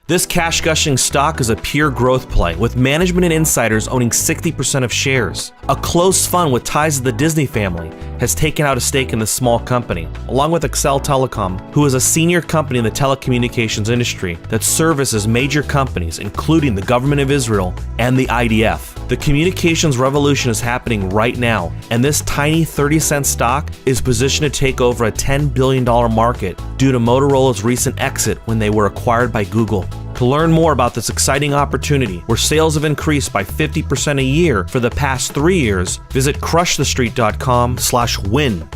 This cash-gushing stock is a pure growth play, with management and insiders owning 60% of shares. A close fund with ties to the Disney family has taken out a stake in the small company, along with Excel Telecom, who is a senior company in the telecommunications industry that services major companies, including the government of Israel and the IDF. The communications revolution is happening right now, and this tiny 30-cent stock is positioned to take over a $10 billion market due to Motorola's recent exit when they were acquired by Google. To learn more about this exciting opportunity, where sales have increased by 50% a year for the past 3 years, visit crushthestreet.com/win.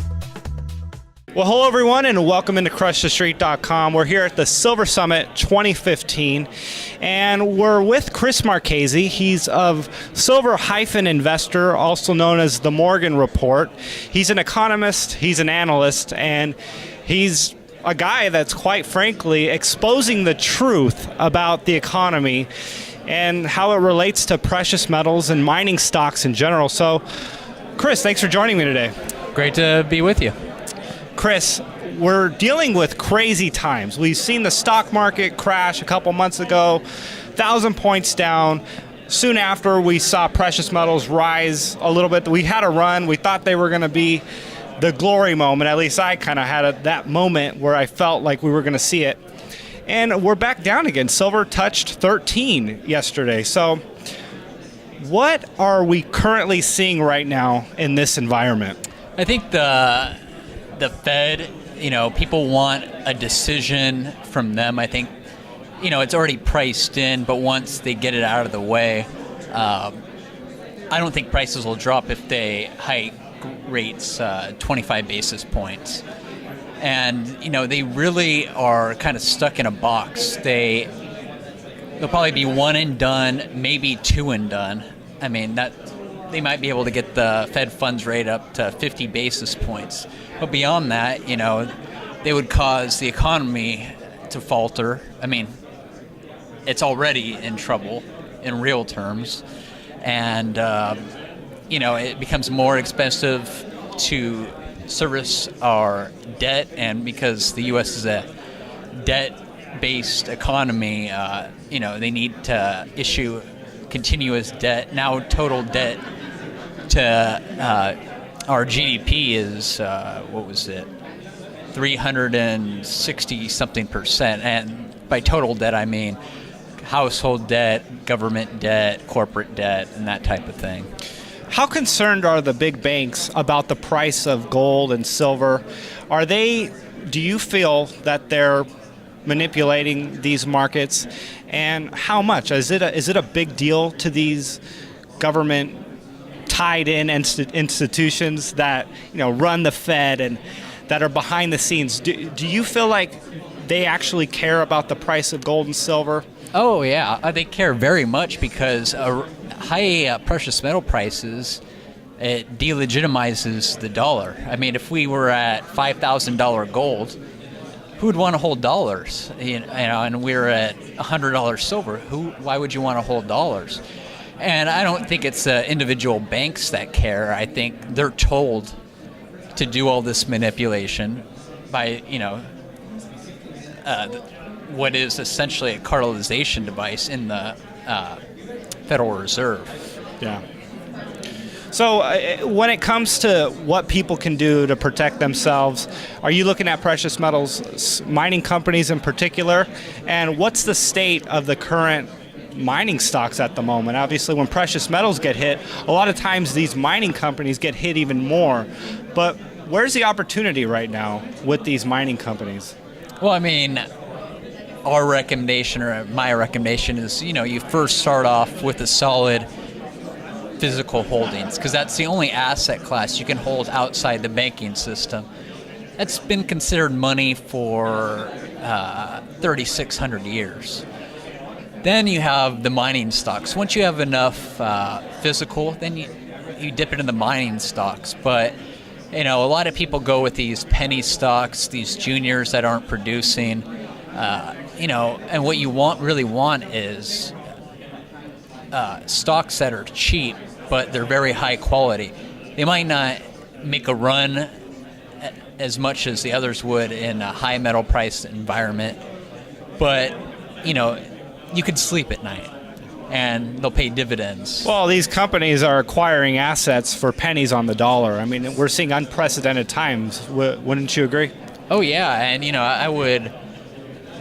Well, hello everyone, and welcome into crushthestreet.com. We're here at the Silver Summit 2015, and we're with Chris Marchese. He's of Silver-Investor, also known as the Morgan Report. He's an economist, he's an analyst, and he's a guy that's quite frankly exposing the truth about the economy and how it relates to precious metals and mining stocks in general. So, Chris, thanks for joining me today. Great to be with you. Chris, we're dealing with crazy times. We've seen the stock market crash a couple months ago, 1,000 points down. Soon after, we saw precious metals rise a little bit. We had a run. We thought they were going to be the glory moment. At least I kind of had that moment where I felt like we were going to see it. And we're back down again. Silver touched 13 yesterday. So what are we currently seeing right now in this environment? I think the Fed, people want a decision from them. I think, it's already priced in, but once they get it out of the way, I don't think prices will drop if they hike rates 25 basis points. And, they really are kind of stuck in a box. They'll probably be one and done, maybe two and done. I mean, they might be able to get the Fed funds rate up to 50 basis points. But beyond that, they would cause the economy to falter. I mean, it's already in trouble in real terms. And, it becomes more expensive to service our debt. And because the U.S. is a debt-based economy, they need to issue continuous debt. Now total debt to our GDP is, 360 something percent. And by total debt, I mean household debt, government debt, corporate debt, and that type of thing. How concerned are the big banks about the price of gold and silver? Do you feel that they're manipulating these markets? And how much? Is it a big deal to these government tied in institutions that run the Fed and that are behind the scenes? Do you feel like they actually care about the price of gold and silver? Oh yeah, they care very much because high precious metal prices, it delegitimizes the dollar. I mean, if we were at $5,000 gold, who would want to hold dollars? And we're at $100 silver. Why would you want to hold dollars? And I don't think it's individual banks that care. I think they're told to do all this manipulation by, what is essentially a cartelization device in the Federal Reserve. Yeah. So when it comes to what people can do to protect themselves, are you looking at precious metals mining companies in particular? And what's the state of the current mining stocks at the moment? Obviously, when precious metals get hit, a lot of times these mining companies get hit even more. But where's the opportunity right now with these mining companies? Well, I mean, our recommendation, or my recommendation, is you first start off with a solid physical holdings, because that's the only asset class you can hold outside the banking system. That's been considered money for 3,600 years. Then you have the mining stocks. Once you have enough physical, then you dip into the mining stocks. But a lot of people go with these penny stocks, these juniors that aren't producing. And what you really want is stocks that are cheap, but they're very high quality. They might not make a run as much as the others would in a high metal price environment, but you could sleep at night, and they'll pay dividends. Well, these companies are acquiring assets for pennies on the dollar. I mean, we're seeing unprecedented times. Wouldn't you agree? Oh yeah, and I would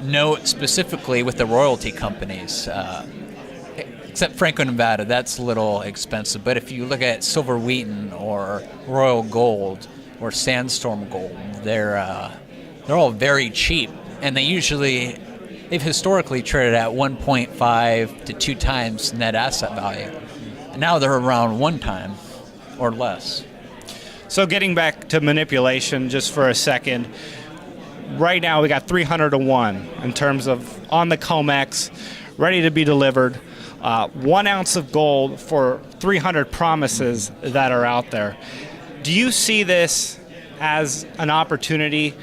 note specifically with the royalty companies, except Franco-Nevada, that's a little expensive. But if you look at Silver Wheaton or Royal Gold or Sandstorm Gold, they're all very cheap, and they've historically traded at 1.5 to 2 times net asset value. And now they're around 1 time or less. So getting back to manipulation just for a second, right now we got 300 to 1 in terms of on the COMEX, ready to be delivered. 1 ounce of gold for 300 promises that are out there. Do you see this as an opportunity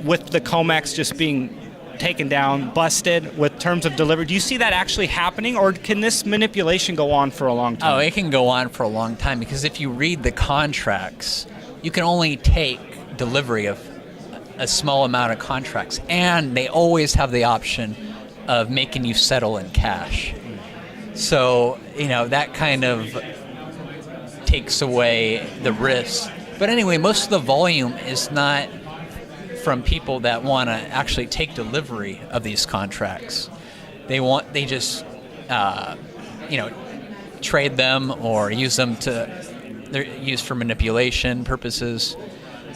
with the COMEX just being taken down, busted with terms of delivery? Do you see that actually happening, or can this manipulation go on for a long time? Oh, it can go on for a long time, because if you read the contracts, you can only take delivery of a small amount of contracts, and they always have the option of making you settle in cash. So, that kind of takes away the risk. But anyway, most of the volume is not from people that want to actually take delivery of these contracts. They just trade them or use them they're used for manipulation purposes.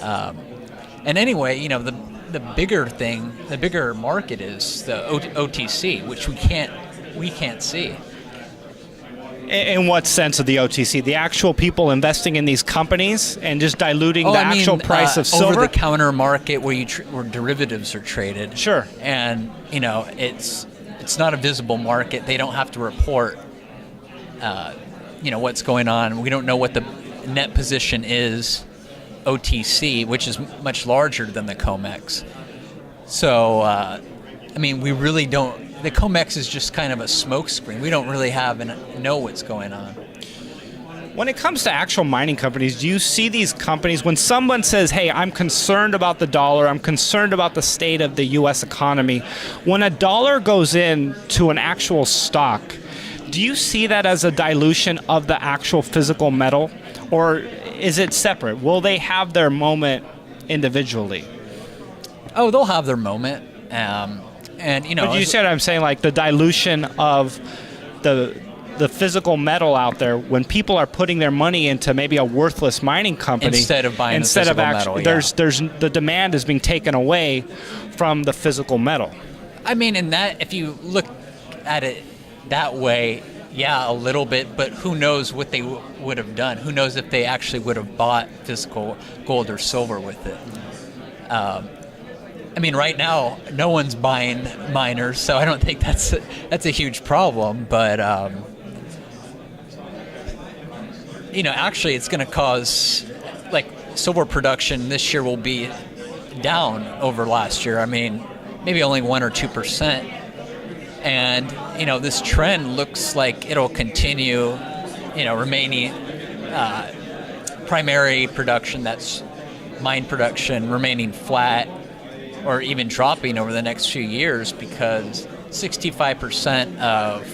And anyway, the bigger market is the OTC, which we can't see. In what sense of the OTC? The actual people investing in these companies and just diluting the actual price of silver? Over-the-counter market where derivatives are traded. Sure. And, it's not a visible market. They don't have to report, what's going on. We don't know what the net position is, OTC, which is much larger than the COMEX. So, we really don't. The COMEX is just kind of a smokescreen. We don't really know what's going on. When it comes to actual mining companies, do you see these companies, when someone says, hey, I'm concerned about the dollar, I'm concerned about the state of the U.S. economy, when a dollar goes in to an actual stock, do you see that as a dilution of the actual physical metal, or is it separate? Will they have their moment individually? Oh, they'll have their moment. But you see what I'm saying, like the dilution of the physical metal out there, when people are putting their money into maybe a worthless mining company instead of buying the physical metal, there's the demand is being taken away from the physical metal. If you look at it that way, yeah, a little bit, but who knows what they would have done? Who knows if they actually would have bought physical gold or silver with it? Right now, no one's buying miners, so I don't think that's a huge problem. But actually, it's going to cause, silver production this year will be down over last year. Maybe only 1 or 2%, and this trend looks like it'll continue. Remaining primary production, that's mine production, remaining flat, or even dropping over the next few years, because 65% of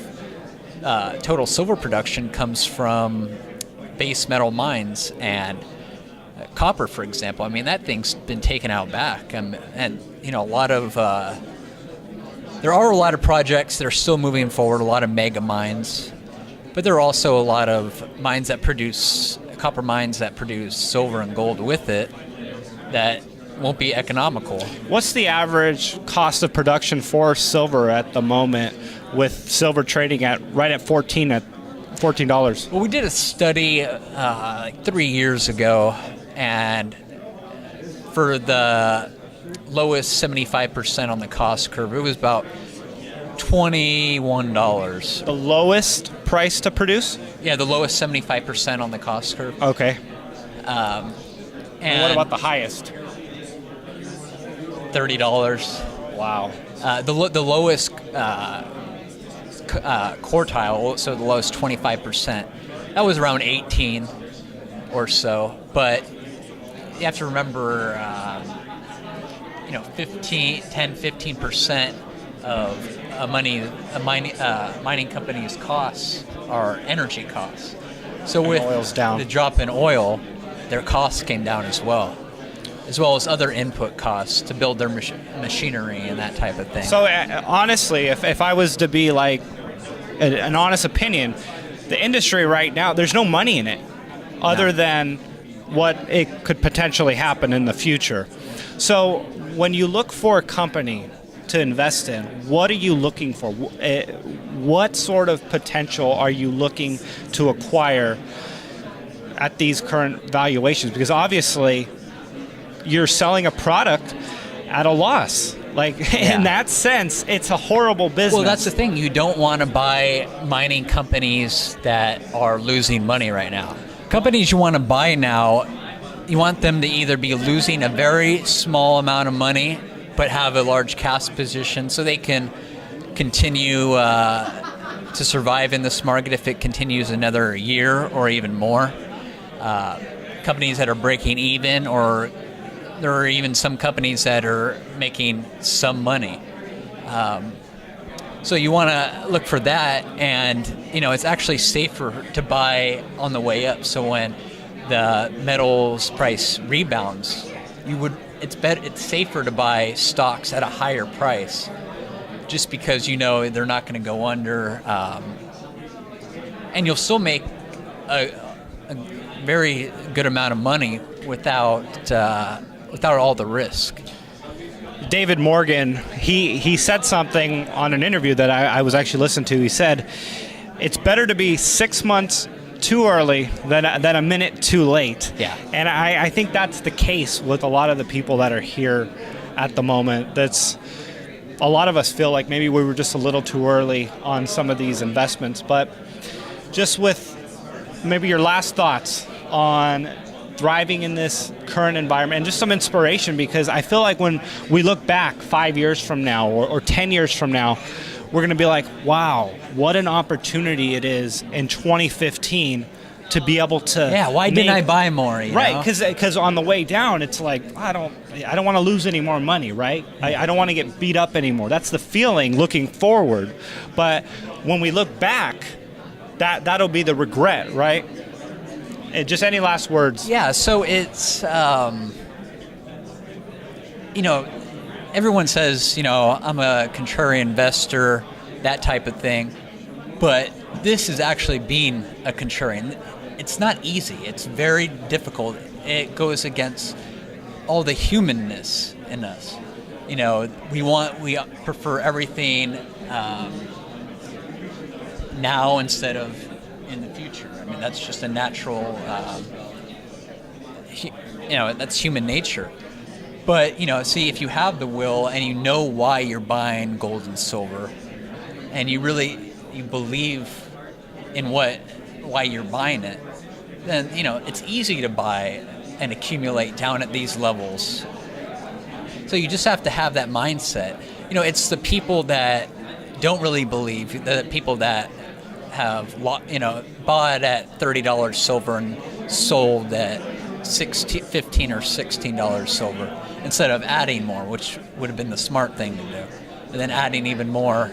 total silver production comes from base metal mines, and copper, for example. That thing's been taken out back, and a lot of there are a lot of projects that are still moving forward, a lot of mega mines, but there are also a lot of mines that produce copper mines that produce silver and gold with it that won't be economical. What's the average cost of production for silver at the moment, with silver trading right at $14? Well, we did a study 3 years ago, and for the lowest 75% on the cost curve, it was about $21. The lowest price to produce? Yeah, the lowest 75% on the cost curve. Okay. And what about the highest? $30. Wow. The lowest quartile, so the lowest 25%, that was around 18 or so. But you have to remember, 15% of mining company's costs are energy costs. So with oil's down. the drop in oil, their costs came down as well as other input costs to build their machinery and that type of thing. So honestly, if I was to be like an honest opinion, the industry right now, there's no money in it other than what it could potentially happen in the future. So when you look for a company to invest in, what are you looking for? What sort of potential are you looking to acquire at these current valuations? Because obviously you're selling a product at a loss. Like, in that sense, it's a horrible business. Well, that's the thing. You don't want to buy mining companies that are losing money right now. Companies you want to buy now, you want them to either be losing a very small amount of money but have a large cash position so they can continue to survive in this market if it continues another year or even more. Companies that are breaking even, or there are even some companies that are making some money. So you want to look for that, and it's actually safer to buy on the way up. So when the metals price rebounds, it's safer to buy stocks at a higher price, just because they're not going to go under, and you'll still make a very good amount of money without all the risk. David Morgan, he said something on an interview that I was actually listening to. He said, it's better to be 6 months too early than a minute too late. Yeah. And I think that's the case with a lot of the people that are here at the moment. That's a lot of us feel like maybe we were just a little too early on some of these investments. But just with maybe your last thoughts on thriving in this current environment, and just some inspiration, because I feel like when we look back 5 years from now or 10 years from now, we're going to be like, wow, what an opportunity it is in 2015 to be able to why didn't I buy more? Right, because on the way down, it's like, I don't want to lose any more money, right? I don't want to get beat up anymore. That's the feeling looking forward. But when we look back, that'll be the regret, right? Just any last words? Yeah, so it's, everyone says, I'm a contrarian investor, that type of thing. But this is actually being a contrarian. It's not easy. It's very difficult. It goes against all the humanness in us. We prefer everything now instead of in the future. I mean, that's just a natural, that's human nature. But, see, if you have the will and you know why you're buying gold and silver, and you believe in why you're buying it, then, it's easy to buy and accumulate down at these levels. So you just have to have that mindset. It's the people that don't really believe, the people that have, bought at $30 silver and sold at $15 or $16 silver, instead of adding more, which would have been the smart thing to do, and then adding even more,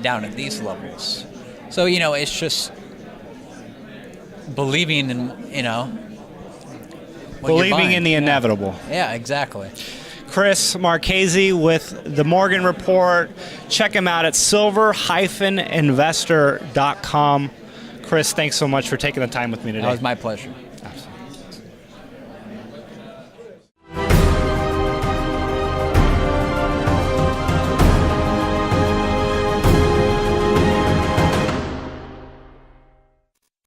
down at these levels. So, it's just believing in, believing in the inevitable. Yeah, exactly. Chris Marchese with the Morgan Report. Check him out at silver-investor.com. Chris, thanks so much for taking the time with me today. That was my pleasure.